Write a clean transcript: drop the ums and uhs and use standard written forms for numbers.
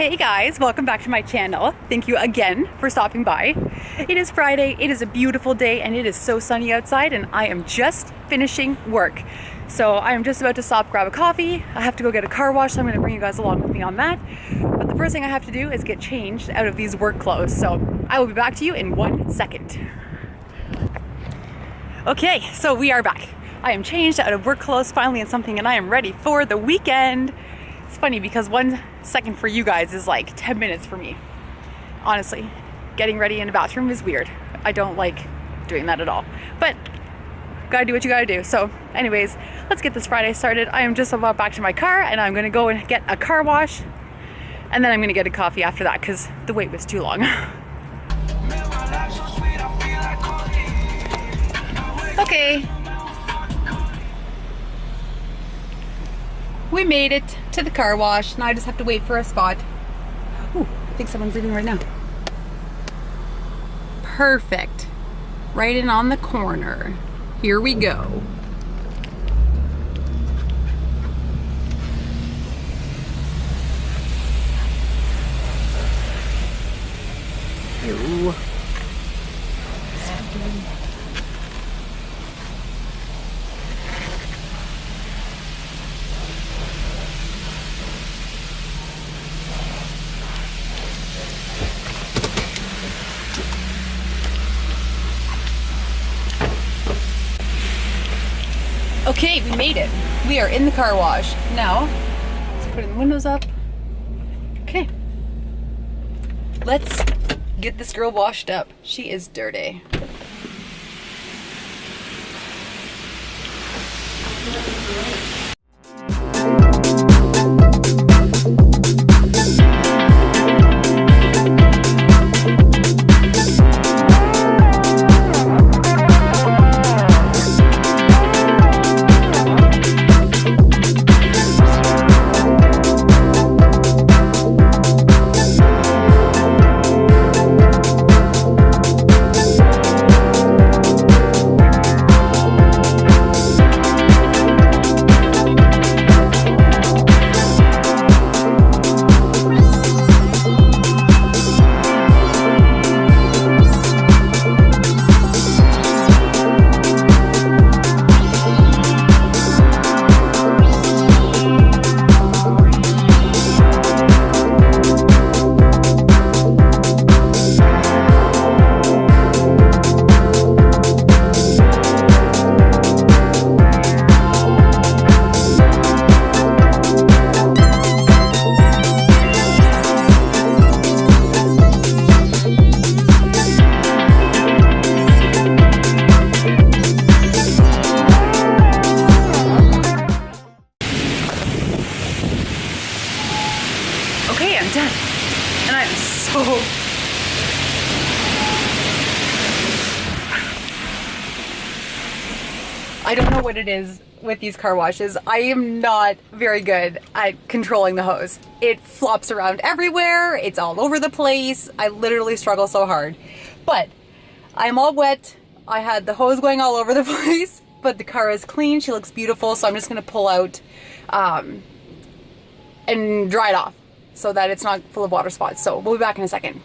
Hey guys, welcome back to my channel. Thank you again for stopping by. It is Friday, it is a beautiful day, and it is so sunny outside, and I am just finishing work. So I am just about to stop, grab a coffee. I have to go get a car wash, so I'm going to bring you guys along with me on that. But the first thing I have to do is get changed out of these work clothes. So I will be back to you in 1 second. Okay, so we are back. I am changed out of work clothes finally in something, and I am ready for the weekend. It's funny because 1 second for you guys is like 10 minutes for me. Honestly, getting ready in a bathroom is weird. I don't like doing that at all. But gotta do what you gotta do. So anyways, let's get this Friday started. I am just about back to my car and I'm gonna go and get a car wash. And then I'm gonna get a coffee after that because the wait was too long. Okay. We made it to the car wash. Now I just have to wait for a spot. Ooh, I think someone's leaving right now. Perfect. Right in on the corner. Here we go. Ew. Okay, we made it. We are in the car wash. Now, let's put the windows up. Okay. Let's get this girl washed up. She is dirty. Okay, I'm done. And I'm so... I don't know what it is with these car washes. I am not very good at controlling the hose. It flops around everywhere. It's all over the place. I literally struggle so hard. But I'm all wet. I had the hose going all over the place, but the car is clean. She looks beautiful. So I'm just going to pull out and dry it off, so that it's not full of water spots. So we'll be back in a second.